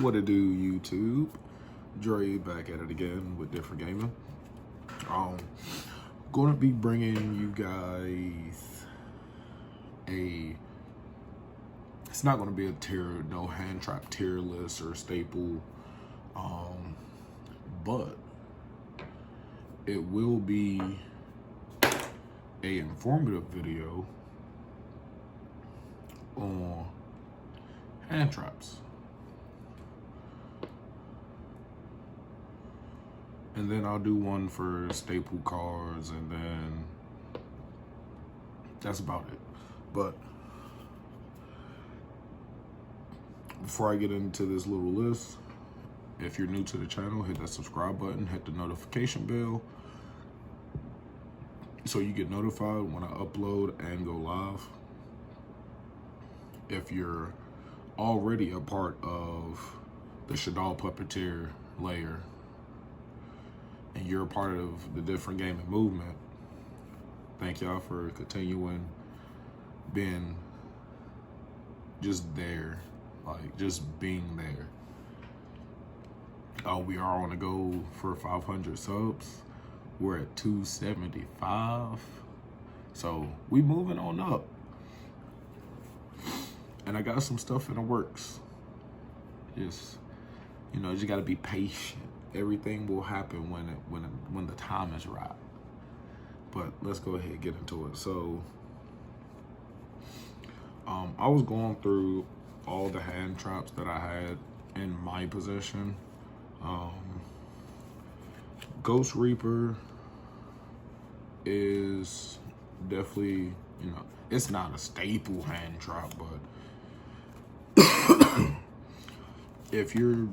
What it do, YouTube? Dre back at it again with different gaming. Gonna be bringing you guys it's not gonna be a no hand trap tier list or staple, but it will be a informative video on hand traps. And then I'll do one for staple cards, and then that's about it. But before I get into this little list, if you're new to the channel, hit that subscribe button, hit the notification bell, so you get notified when I upload and go live. If you're already a part of the Shadal Puppeteer layer, and you're a part of the different gaming movement, thank y'all for continuing being just there, like just being there. We are on the go for 500 subs. We're at 275, so we moving on up. And I got some stuff in the works. Just, you know, just gotta be patient. Everything will happen when the time is right. But let's go ahead and get into it. So, I was going through all the hand traps that I had in my possession. Ghost Reaper is definitely, you know, it's not a staple hand trap, but if you're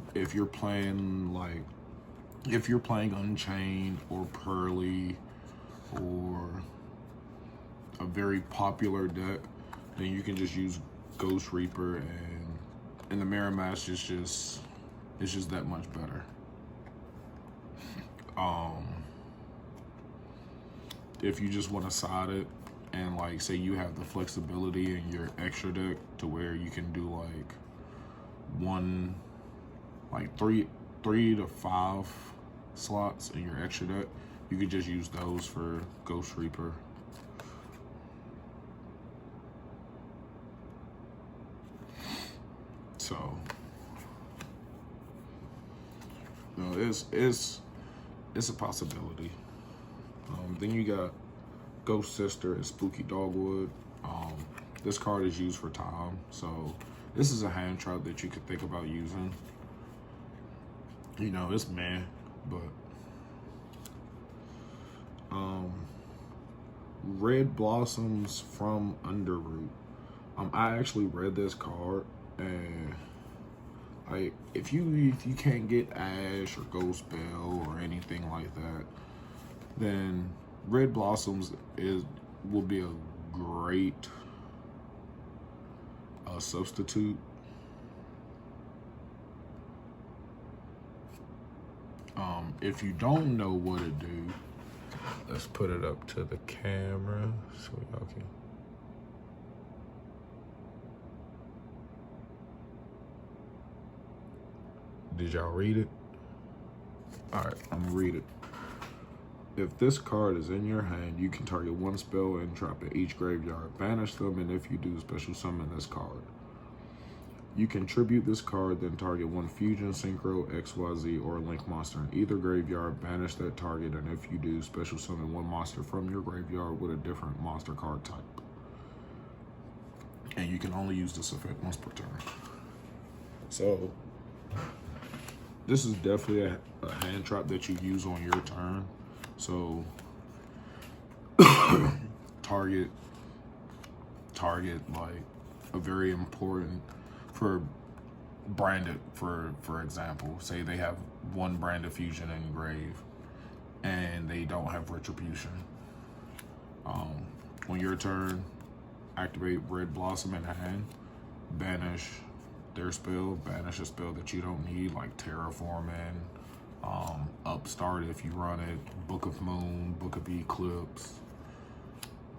playing Unchained or Pearly or a very popular deck, then you can just use Ghost Reaper, and the mirror match is just, it's just that much better. If you just want to side it, and like say you have the flexibility in your extra deck to where you can do three to five slots in your extra deck, you could just use those for Ghost Reaper. So, you know, it's a possibility. Then you got Ghost Sister and Spooky Dogwood. This card is used for time, so this is a hand trap that you could think about using. You know, it's meh, but Red Blossoms from Underroot. I actually read this card, and like if you can't get Ash or Ghost Bell or anything like that, then Red Blossoms will be a great substitute. If you don't know what to do, let's put it up to the camera so y'all can. Did y'all read it? All right, I'm gonna read it. If this card is in your hand, you can target one spell and trap at each graveyard. Banish them, and if you do, special summon this card. You can tribute this card, then target one Fusion, Synchro, XYZ, or Link monster in either graveyard. Banish that target, and if you do, special summon one monster from your graveyard with a different monster card type. And you can only use this effect once per turn. So, this is definitely a hand trap that you use on your turn. So target like a very important for branded, for example, say they have one branded fusion in grave and they don't have retribution. On your turn, activate Red Blossom in hand, banish their spell, banish a spell that you don't need, like Terraforming, Upstart if you run it, Book of Moon, Book of Eclipse,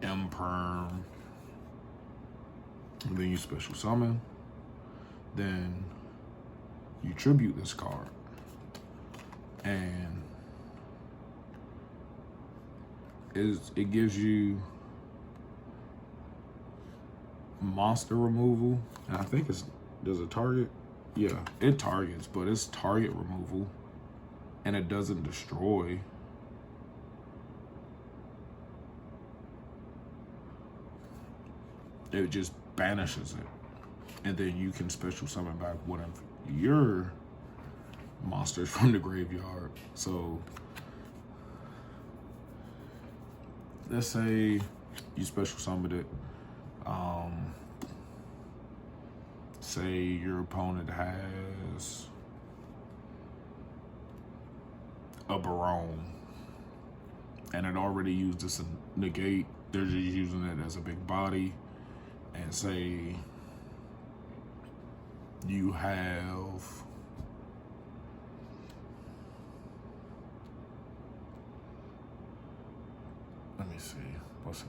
Imperm. And then you special summon. Then you tribute this card. And it gives you monster removal. And I think does it target? Yeah, it targets, but it's target removal. And it doesn't destroy. It just banishes it. And then you can special summon back one of your monsters from the graveyard. So let's say you special summoned it. Say your opponent has a Barone and it already used this negate. They're just using it as a big body. And say you have let me see, what's it?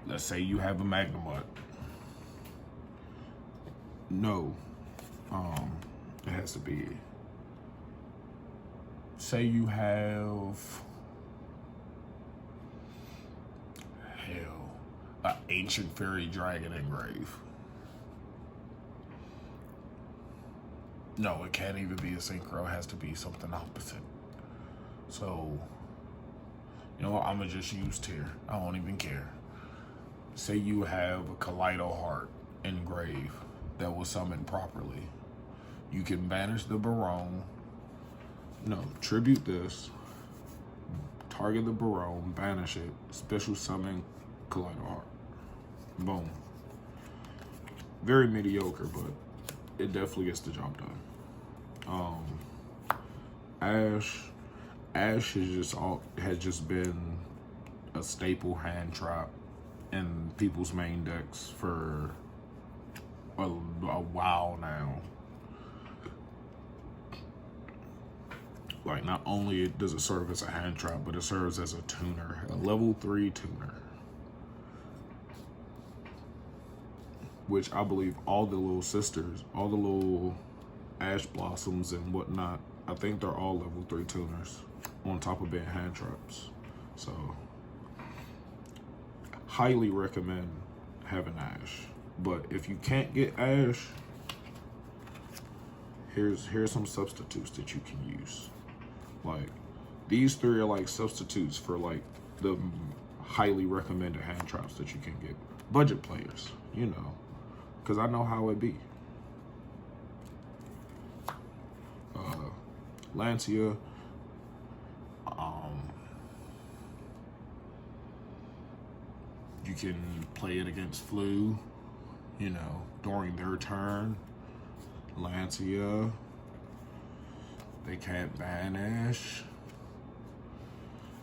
Let's say you have a Magnemite. No, it has to be. Say you have an ancient fairy dragon engrave. No, it can't even be a synchro. It has to be something opposite. So, you know what? I'm gonna just use tier. I don't even care. Say you have a Kaleido Heart engrave that was summoned properly. You can banish the Barone. No, tribute this. Target the Barone, banish it, special summon Kaleido Heart. Boom. Very mediocre, but it definitely gets the job done. Ash has just been a staple hand trap in people's main decks for a while now. Like, not only does it serve as a hand trap, but it serves as a tuner, a level 3 tuner. Which I believe all the little sisters, all the little Ash Blossoms and whatnot, I think they're all level 3 tuners on top of being hand traps. So, highly recommend having Ash. But if you can't get Ash, here's some substitutes that you can use. Like, these 3 are like substitutes for like the highly recommended hand traps that you can get. Budget players, you know, because I know how it be. Lancia, you can play it against Flu, you know, during their turn. Lancia, they can't banish.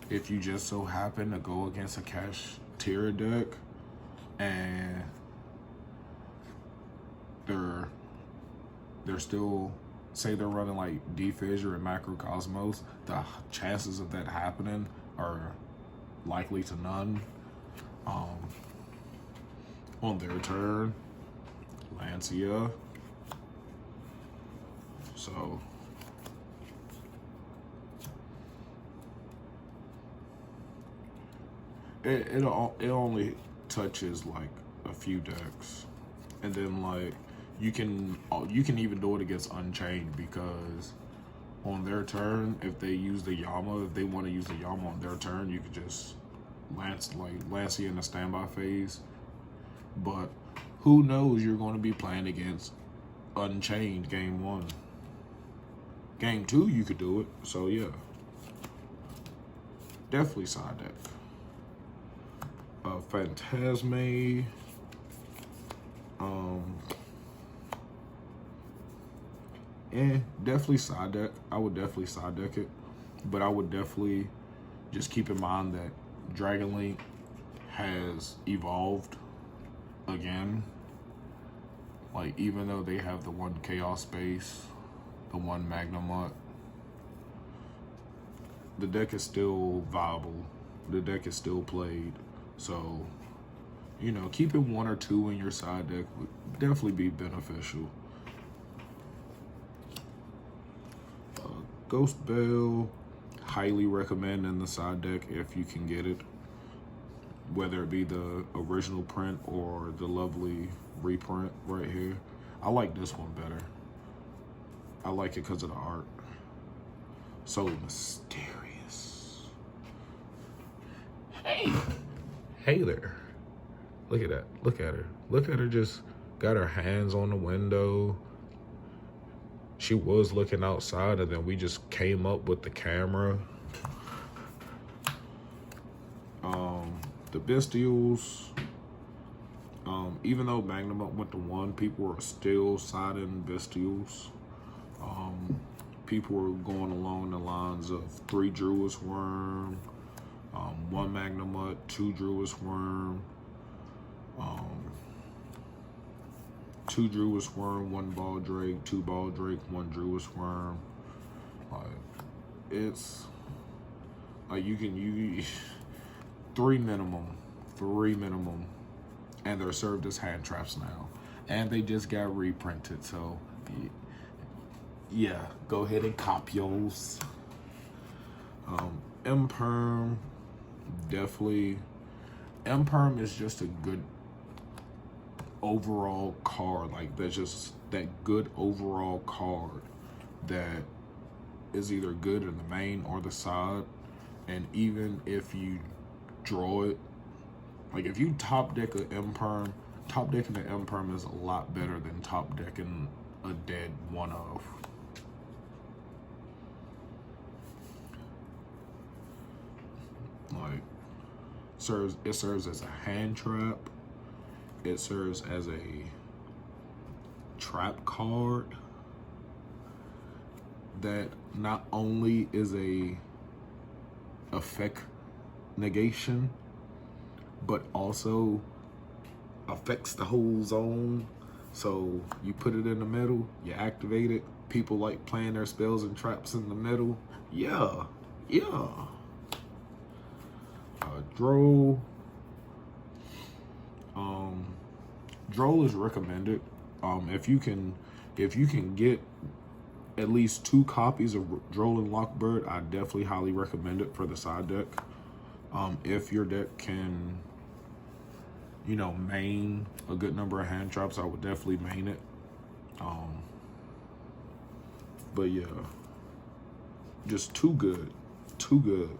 If you just so happen to go against a cash tier deck and they're still, say they're running like D-Fissure and Macrocosmos, the chances of that happening are likely to none. On their turn, Lancia. So it only touches like a few decks, and then like you can even do it against Unchained, because on their turn, if they use the Yama, if they want to use the Yama on their turn, you could just Lancia in the standby phase. But who knows, you're going to be playing against Unchained game 1. Game 2, you could do it. So yeah, definitely side deck. Phantasme. Definitely side deck. I would definitely side deck it, but I would definitely just keep in mind that Dragon Link has evolved again. Like, even though they have the one Chaos Space, the one Magnemite, the deck is still viable the deck is still played. So, you know, keeping 1 or 2 in your side deck would definitely be beneficial. Ghost Bell, highly recommend in the side deck if you can get it, whether it be the original print or the lovely reprint right here. I like this one better. I like it because of the art. So mysterious. Hey there. Look at that. Look at her. Look at her, just got her hands on the window. She was looking outside, and then we just came up with the camera. The Bestials, even though Magnum Up went to 1, people are still siding Bestials. People are going along the lines of 3 Druid's Worm, 1 Magnum Up, 2 Druid's Worm, 2 Druid's Worm, 1 Ball Drake, 2 Ball Drake, 1 Druid's Worm. It's like you 3 minimum, and they're served as hand traps now, and they just got reprinted. So yeah, go ahead and cop yours. Imperm, definitely. Imperm is just a good overall card. Like, that's just that good overall card that is either good in the main or the side. And even if you draw it, like if you top deck an Imperm, top decking the Imperm is a lot better than top decking a dead 1-of. Like, it serves as a hand trap. It serves as a trap card that not only is a effect negation, but also affects the whole zone. So you put it in the middle, you activate it. People like playing their spells and traps in the middle. Yeah. Droll. Droll is recommended. If you can get at least 2 copies of Droll and Lockbird, I definitely highly recommend it for the side deck. If your deck can, you know, main a good number of hand traps, I would definitely main it. But yeah, just too good.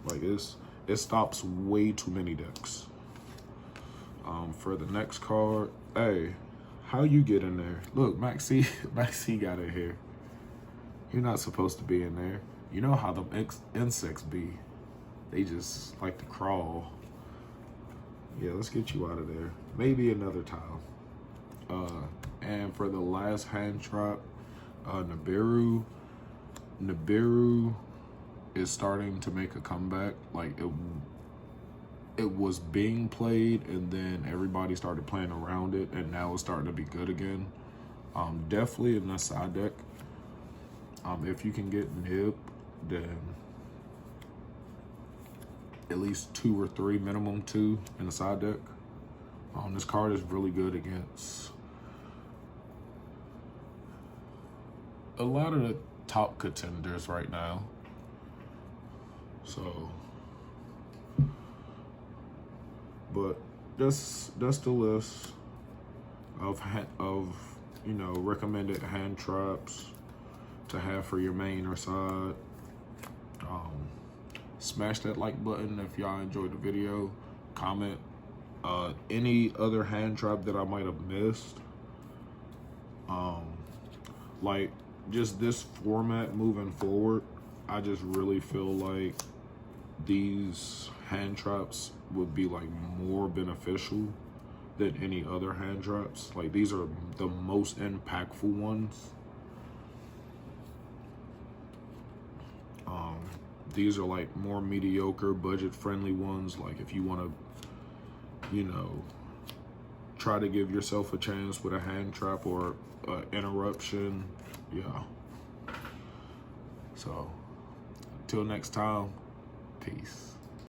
Like, it stops way too many decks. For the next card, hey, how you get in there? Look, Maxi got in here. You're not supposed to be in there. You know how the insects be. They just like to crawl. Yeah, let's get you out of there. Maybe another time. And for the last hand trap, Nibiru. Nibiru is starting to make a comeback. Like, it was being played, and then everybody started playing around it, and now it's starting to be good again. Definitely in the side deck. If you can get Nib, then at least 2 or 3, minimum 2 in the side deck. This card is really good against a lot of the top contenders right now. So, but that's the list of you know, recommended hand traps to have for your main or side. Smash that like button if y'all enjoyed the video. Comment any other hand trap that I might have missed. Like, just this format moving forward, I just really feel like these hand traps would be like more beneficial than any other hand traps. Like, these are the most impactful ones. These are like more mediocre, budget-friendly ones. Like, if you want to, you know, try to give yourself a chance with a hand trap or interruption, yeah. So, until next time, peace.